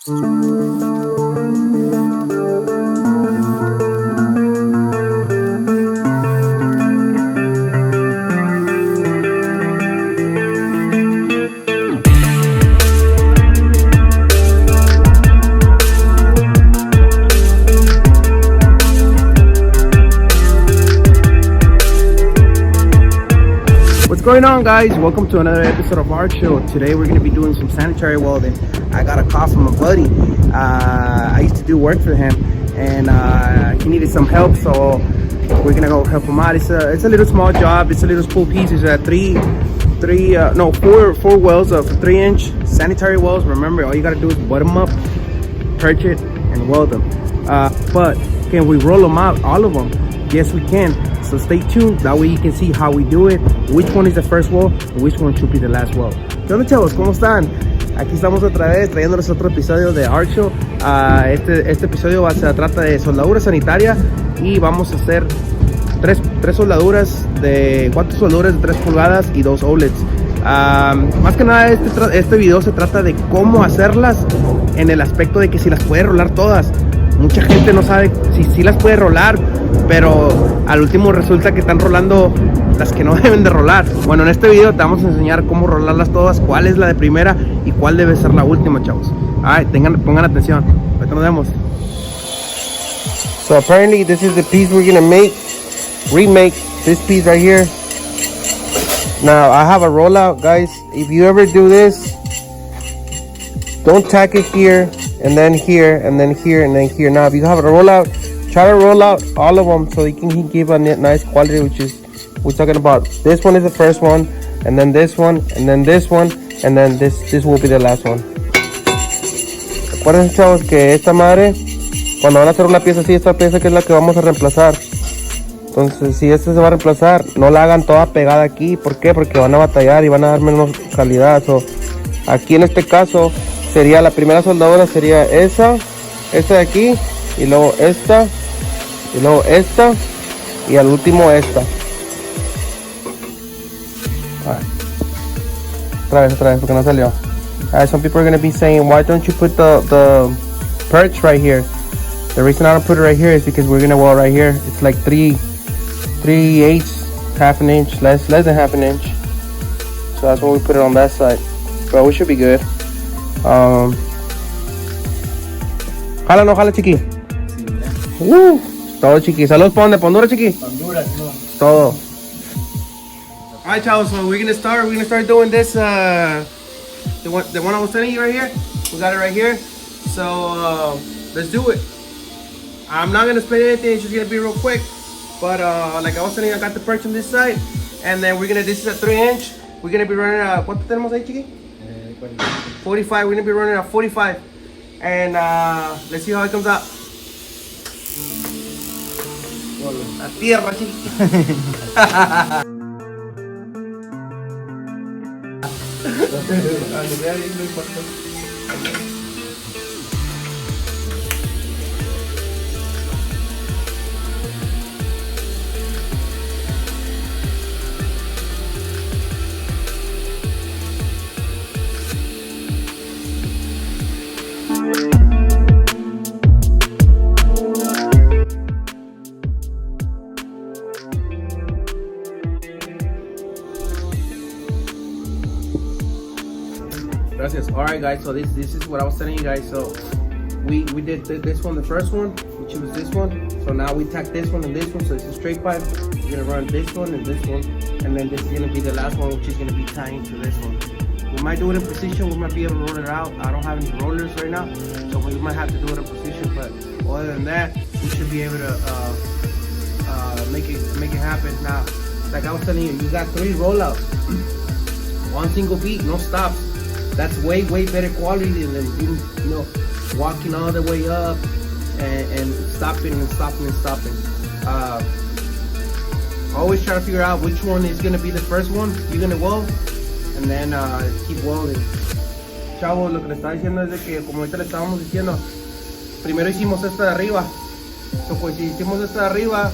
What's going on, guys? Welcome to another episode of our show. Today we're going to be doing some sanitary welding. I got a call from a buddy. I used to do work for him, and he needed some help, so we're gonna go help him out. It's a little small job. It's a little spool piece. It's four welds of 3-inch sanitary welds. Remember, all you gotta do is butt them up, perch it, and weld them. But can we roll them out, all of them? Yes, we can. So stay tuned, that way you can see how we do it, which one is the first weld, and which one should be the last weld. ¿Qué onda, chavos? ¿Cómo están? Aquí estamos otra vez trayéndoles otro episodio de Art Show. Este episodio se trata de soldadura sanitaria y vamos a hacer tres soldaduras de 4 soldaduras de 3 pulgadas y 2 OLEDs. Más que nada este video se trata de cómo hacerlas, en el aspecto de que si las puede rolar todas. Mucha gente no sabe si las puede rolar, pero al último resulta que están rolando las que no deben de rolar. Bueno, en este video te vamos a enseñar cómo rolarlas todas, cuál es la de primera y cuál debe ser la última, chavos. Pongan atención. Ahorita nos vemos. So apparently this is the piece we're gonna remake this piece right here. Now I have a rollout, guys. If you ever do this, don't tack it here and then here and then here and then here. Now if you have a rollout, try to roll out all of them so you can give a nice quality, which is we're talking about. This one is the first one, and then this one, and then this one, and then this will be the last one. Recuerden, chavos, que esta madre, cuando van a hacer una pieza así, esta pieza que es la que vamos a reemplazar. Entonces, si esta se va a reemplazar, no la hagan toda pegada aquí. ¿Por qué? Porque van a batallar y van a dar menos calidad. Aquí en este caso sería la primera soldadura, sería esta de aquí, y luego esta, y luego esta, y al último esta. Otra vez, porque no salió. Some people are going to be saying, why don't you put the perch right here? The reason I don't put it right here is because we're going to weld right here. It's like 3/8, half an inch, less than half an inch. So that's why we put it on that side. But we should be good. Jala, no jala, chiqui. Todo, chiqui. Saludos, ¿para dónde? ¿Para Honduras, chiqui? Honduras, no. Todo. Alright, chavos, so we're gonna start doing this, the one I was telling you right here. We got it right here. So let's do it. I'm not gonna spend anything, it's just gonna be real quick. But like I was telling you, I got the perch on this side, and then this is a 3-inch. We're gonna be running a, ¿cuánto tenemos ahí, chiqui? 45. We're gonna be running a 45, and let's see how it comes out. La tierra, chiqui. Gracias. All right, guys, so this is what I was telling you guys. So we did this one, the first one, which was this one. So now we tack this one and this one, so it's a straight pipe. We're gonna run this one and this one, and then this is gonna be the last one, which is gonna be tying to this one. We might do it in precision. We might be able to roll it out. I don't have any rollers right now, so we might have to do it in precision. But other than that, we should be able to make it happen. Now, like I was telling you, you got 3 rollouts, 1 single beat, no stops. That's way better quality than you know, walking all the way up and stopping and stopping and stopping. Always try to figure out which one is gonna be the first one you're gonna weld, and then keep welding. Chavo, lo que le estaba diciendo es de que, como ahorita le estábamos diciendo, primero hicimos esta de arriba. So, pues si hicimos esta de arriba,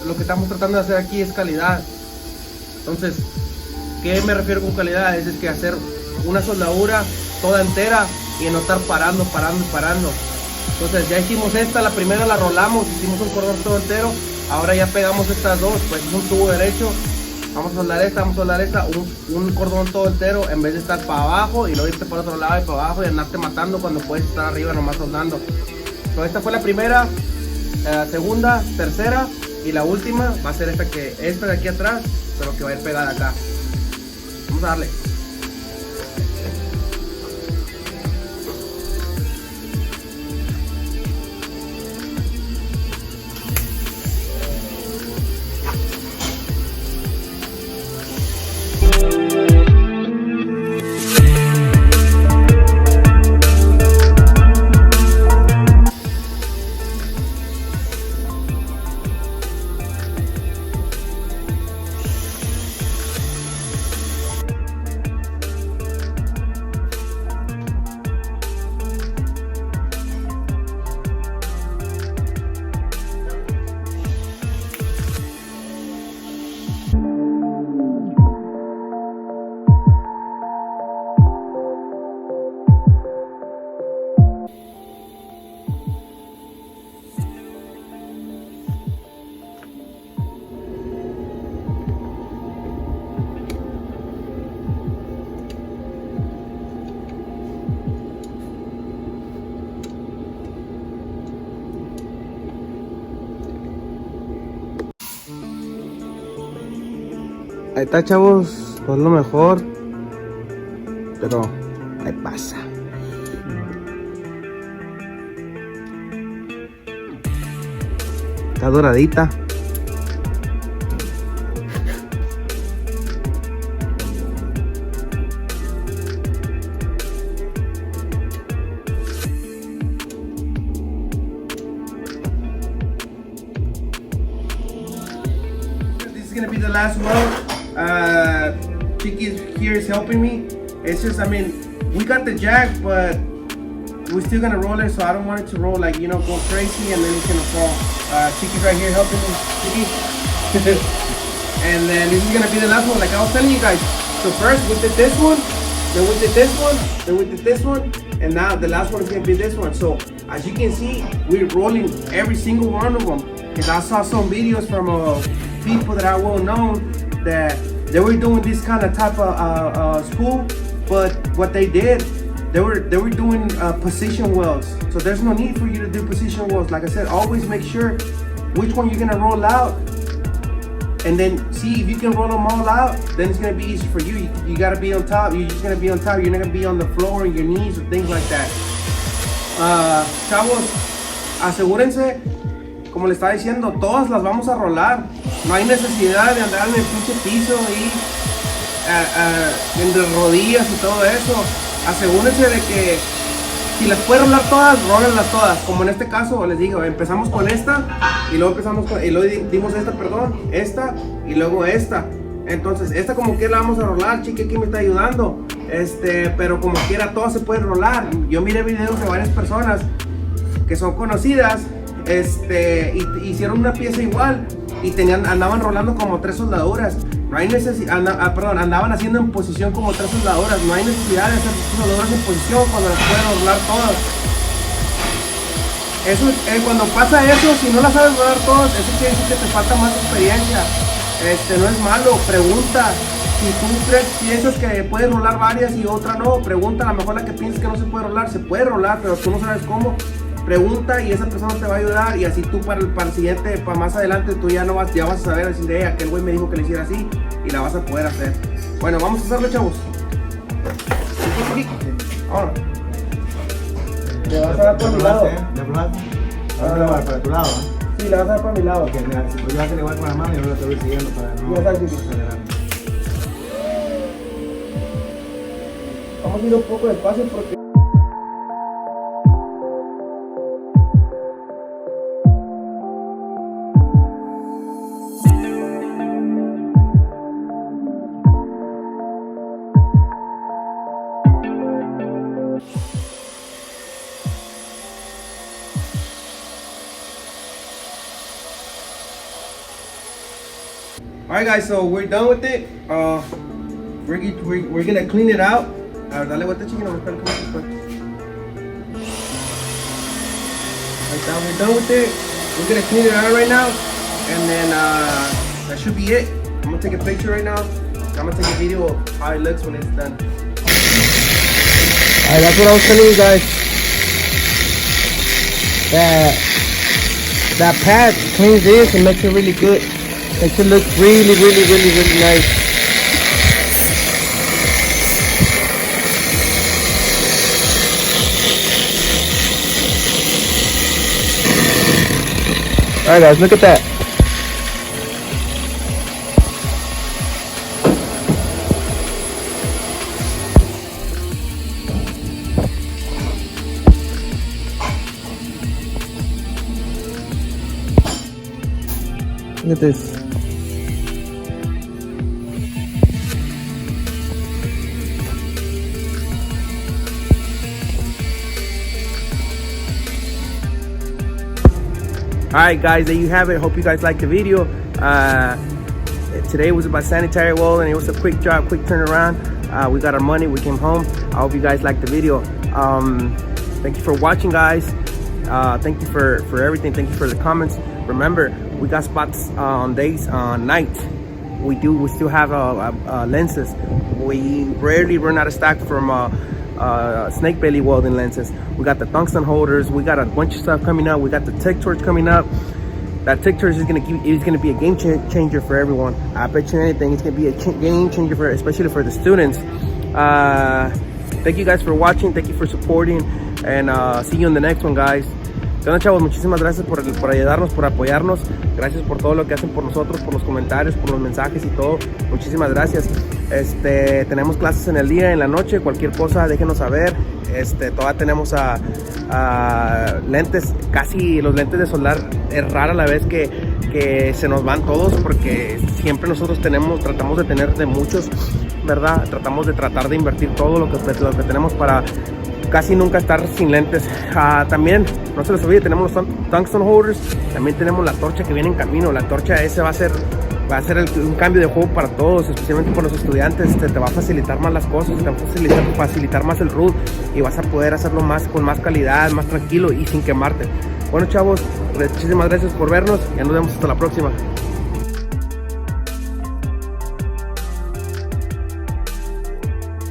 lo que estamos tratando de hacer aquí es calidad. Entonces, ¿qué me refiero con calidad? Es que hacer una soldadura toda entera y no estar parando. Entonces ya hicimos esta, la primera la rolamos, hicimos un cordón todo entero. Ahora ya pegamos estas dos, pues es un tubo derecho. Vamos a soldar esta, un cordón todo entero, en vez de estar para abajo y luego irte por otro lado y para abajo y andarte matando cuando puedes estar arriba nomás soldando. Entonces esta fue la primera, segunda, tercera y la última va a ser esta de aquí atrás, pero que va a ir pegada acá. Vamos a darle. Ahí está, chavos, no es lo mejor, pero ahí pasa. Está doradita. This is gonna be the last weld. Chiqui here is helping me. It's just, I mean, we got the jack, but we're still gonna roll it, so I don't want it to roll like, you know, go crazy and then it's gonna fall. Chiqui's right here helping me. Chiqui. And then this is gonna be the last one, like I was telling you guys. So first we did this one, then we did this one, then we did this one, and now the last one is gonna be this one. So as you can see, we're rolling every single one of them. Because I saw some videos from people that are well known that they were doing this kind of type of school, but what they did, they were doing position welds. So there's no need for you to do position welds. Like I said, always make sure which one you're gonna roll out, and then see if you can roll them all out. Then it's gonna be easy for you. You gotta be on top. You're just gonna be on top. You're not gonna be on the floor and your knees or things like that. Chavos, asegúrense. Como le estaba diciendo, todas las vamos a rolar. No hay necesidad de andar en el pinche piso y en las rodillas y todo eso. Asegúrense de que si las puede rolar todas, rólenlas todas. Como en este caso, les digo, empezamos con esta y luego dimos esta y luego esta. Entonces, esta como quiera la vamos a rolar. Chiqui aquí me está ayudando. Pero como quiera, todas se pueden rolar. Yo miré videos de varias personas que son conocidas. Hicieron una pieza igual y andaban rolando como 3 soldaduras. No hay necesidad, andaban haciendo en posición como 3 soldaduras. No hay necesidad de hacer soldaduras en posición cuando las pueden rolar todas. Eso, cuando pasa eso, si no las sabes rolar todas, eso quiere decir que te falta más experiencia. No es malo, pregunta. Si tú piensas que puedes rolar varias y otra no, pregunta. A lo mejor la que piensas que no se puede rolar, pero tú no sabes cómo. Pregunta y esa persona te va a ayudar, y así tú para el siguiente, para más adelante, tú ya vas a saber decir, aquel güey me dijo que le hiciera así, y la vas a poder hacer. Bueno, vamos a hacerlo, chavos. Ahora. Le vas a dar por mi lado. Para tu lado, Sí, le vas a dar por mi lado. Porque mira, si tú vas a igual con la mano, yo lo estoy siguiendo para no acelerar. Vamos a ir un poco despacio porque Alright guys, so we're done with it. We're gonna clean it out. Dale vuelta, chiquito, that we're done with it. We're gonna clean it out right now, and then that should be it. I'm gonna take a picture right now. I'm gonna take a video of how it looks when it's done. Alright, that's what I was telling you guys. That pad cleans this and makes it really good. Makes it look really nice. Alright guys, look at that. Look at this. Alright guys, there you have it. Hope you guys liked the video. Today was about sanitary welding, and it was a quick job, quick turnaround. We got our money, we came home. I hope you guys liked the video. Thank you for watching, guys. Thank you for everything. Thank you for the comments. Remember, we got spots on days, on nights. We still have lenses. We rarely run out of stock from Snakebelly welding lenses. We got the tungsten holders. We got a bunch of stuff coming up. We got the Tig Torch coming up. That Tig Torch is gonna be a game changer for everyone. I bet you anything, it's gonna be a game changer especially for the students. Thank you guys for watching. Thank you for supporting, and see you in the next one, guys. Bueno, chavos, muchísimas gracias por ayudarnos, por apoyarnos. Gracias por todo lo que hacen por nosotros, por los comentarios, por los mensajes y todo. Muchísimas gracias. Tenemos clases en el día, en la noche, cualquier cosa déjenos saber. Todavía tenemos lentes, casi los lentes de soldar. Es rara la vez que se nos van todos, porque siempre nosotros tratamos de tener de muchos, ¿verdad? Tratamos de invertir todo lo que tenemos para casi nunca estar sin lentes. También, no se les olvide, tenemos los tungsten holders. También tenemos la torcha que viene en camino. La torcha ese va a ser un cambio de juego para todos, especialmente por los estudiantes. Te va a facilitar más las cosas, te va a facilitar más el root, y vas a poder hacerlo con más calidad, más tranquilo y sin quemarte. Bueno, chavos, muchísimas gracias por vernos, y nos vemos hasta la próxima.